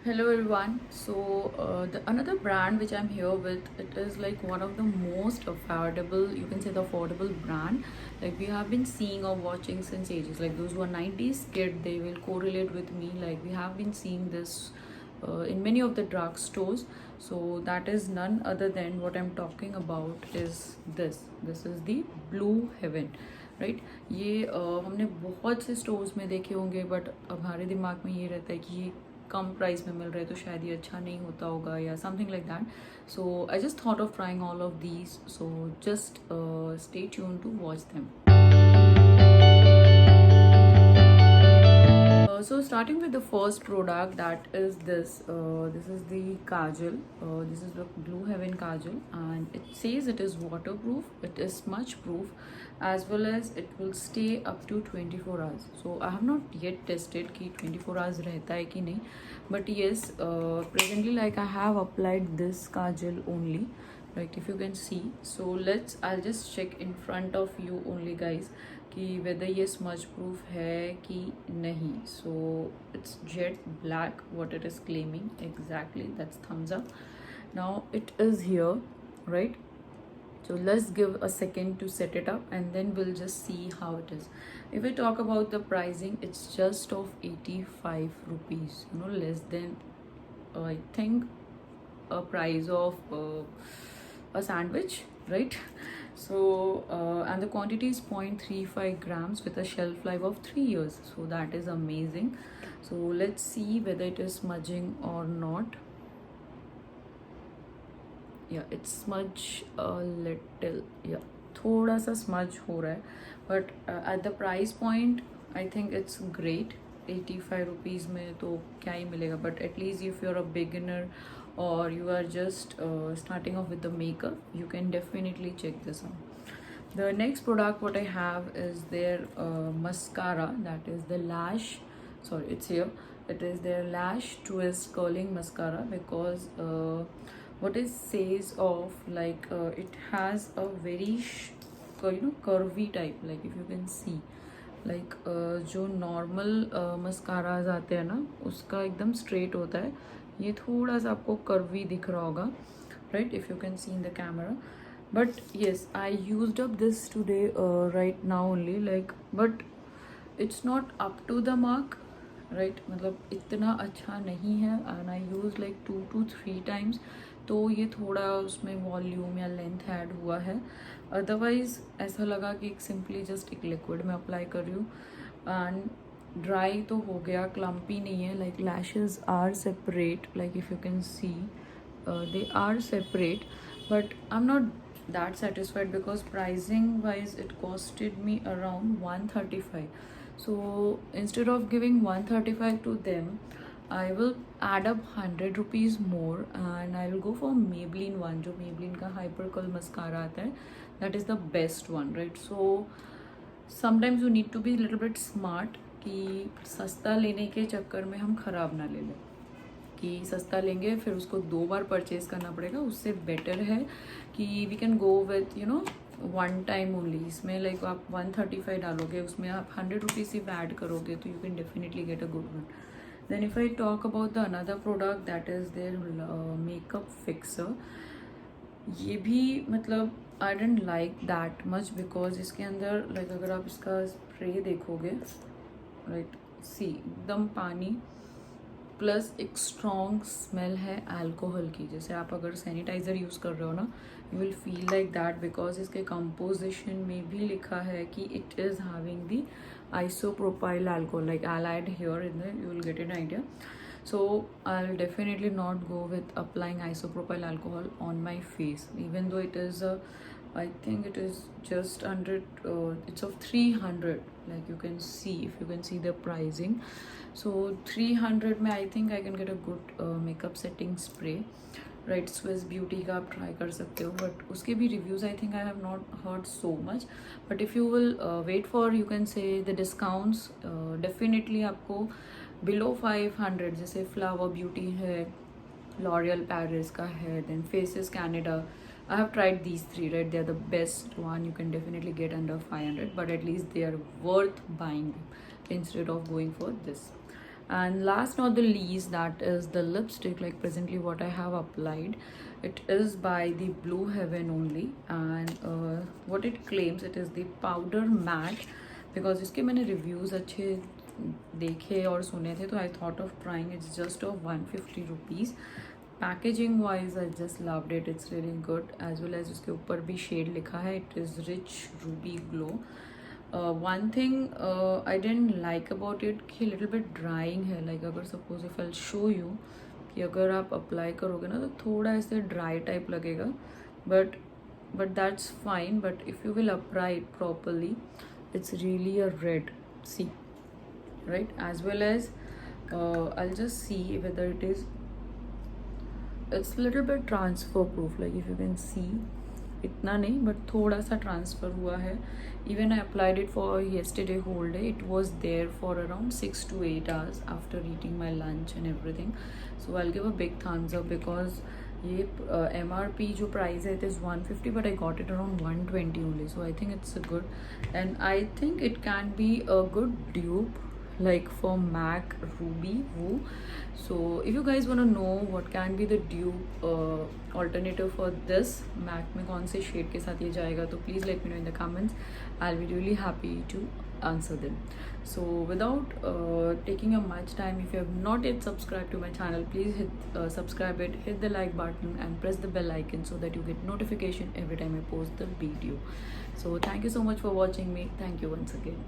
Hello everyone. The another brand which I'm here with, it is like one of the most affordable, you can say the affordable brand. Like we have been seeing or watching since ages. Like those who are 90s kid, they will correlate with me. Like we have been seeing this in many of the drug stores. So that is none other than what I'm talking about is this. This is the Blue Heaven. Right ये हमने बहुत से stores में देखे होंगे but हमारे दिमाग में ये रहता है कि ये कम प्राइस में मिल रहा है तो शायद ये अच्छा नहीं होता होगा या something like that so I just thought of trying all of these so just stay tune to watch them. So starting with the first product, that is this. This is the kajal. This is the Blue Heaven kajal, and it says it is waterproof. It is smudge proof, as well as it will stay up to 24 hours. So I have not yet tested कि 24 hours रहता है कि नहीं. But yes, presently like I have applied this kajal only. Right, if you can see. So I'll just check in front of you only, guys, कि whether ये smudge proof है कि नहीं. So it's jet black what it is claiming exactly. That's thumbs up. Now it is here, right? So let's give a second to set it up and then we'll just see how it is. If we talk about the pricing, it's just of 85 rupees, you know, less than I think a price of a sandwich, right? So and the quantity is 0.35 grams with a shelf life of 3 years, so that is amazing. So let's see whether it is smudging or not. Yeah, it's smudge a little. Yeah, थोड़ा सा smudge हो रहा है, but at the price point I think it's great. 85 rupees में तो क्या ही मिलेगा, but at least if you're a beginner or you are just starting off with the makeup, you can definitely check this out. The next product what I have is their mascara, that is the lash, sorry, it's here. It is their lash twist curling mascara, because what it says of like it has a very curvy type, like if you can see, like जो normal mascaras आते हैं ना उसका एकदम straight होता है, ये थोड़ा सा आपको कर्वी दिख रहा होगा, right, if you can see in the camera. But yes, I used up this today right now only, like but it's not up to the mark, right, मतलब इतना अच्छा नहीं है. And I use like 2 to 3 times, तो ये थोड़ा उसमें volume या लेंथ ऐड हुआ है. अदरवाइज ऐसा लगा कि सिंपली जस्ट एक लिक्विड में अप्लाई कर रही हूँ. एंड ड्राई तो हो गया, क्लम्पी नहीं है. Like lashes are separate, like if you can see they are separate, but I am not that satisfied because pricing wise it costed me around 135. So instead of giving 135 to them, I will add up 100 rupees more and I will go for Maybelline one, जो Maybelline का hyper curl mascara आता है, that is the best one, right? So sometimes you need to be a little bit smart कि सस्ता लेने के चक्कर में हम ख़राब ना ले लें, कि सस्ता लेंगे फिर उसको 2 बार परचेज करना पड़ेगा. उससे बेटर है कि we can go with one time only. इसमें लाइक आप 135 डालोगे, उसमें आप 100 रुपीज़ सिर्फ ऐड करोगे, तो you can definitely get a good one. Then if I talk about the another product, that is there makeup fixer. ये भी मतलब I dent like that much because इसके अंदर लाइक अगर आप इसका स्प्रे देखोगे, राइट, सी एकदम पानी प्लस एक स्ट्रॉन्ग स्मेल है अल्कोहल की. जैसे आप अगर सैनिटाइज़र यूज़ कर रहे हो ना, you will feel like that, because इसके कंपोजिशन में भी लिखा है कि it is having the isopropyl alcohol, like allied here in the, you will get an idea. So I'll definitely not go with applying isopropyl alcohol on my face, even though it is I think it is just under it's of 300, like you can see, if you can see the pricing. So 300 में I think I can get a good makeup setting spray, right? Swiss Beauty का आप try कर सकते हो, but उसके भी reviews I think I have not heard so much. But if you will wait for, you can say the discounts, definitely आपको below 500, जैसे flower beauty है, लॉरियल पेरिस का है, then faces Canada. I have tried these 3, right? They are the best one. You can definitely get under 500, but at least they are worth buying instead of going for this. And last not the least, that is the lipstick, like presently what I have applied. It is by the Blue Heaven only, and what it claims, it is the powder matte. Because इसके मैंने reviews अच्छे देखे और सुने थे, तो I thought of trying. It's just of 150 rupees. Packaging wise I just loved it. It's really good. As well as उसके ऊपर भी शेड लिखा है, it is rich ruby glow. One thing I dent like about it कि little bit drying है. Like अगर suppose if I show you कि अगर आप अप्लाई करोगे ना तो थोड़ा ऐसे ड्राई टाइप लगेगा, but that's fine. But if you will apply it properly, it's really a red, see, right? As well as I'll just see whether it's little bit transfer proof, like if you can see, इतना नहीं but थोड़ा सा transfer हुआ है. Even I applied it for yesterday whole day. It was there for around 6 to 8 hours after eating my lunch and everything. So I'll give a big thumbs up because ये MRP जो price है, it is 150 but I got it around 120 only. So I think it's a good, and I think it can be a good dupe like for MAC Ruby Woo. So if you guys want to know what can be the dupe alternative for this, MAC में कौन से shade के साथ ये जाएगा, तो please let me know in the comments. I'll be really happy to answer them. So without taking up much time, if you have not yet subscribed to my channel, please hit subscribe it, hit the like button and press the bell icon so that you get notification every time I post the video. So thank you so much for watching me. Thank you once again.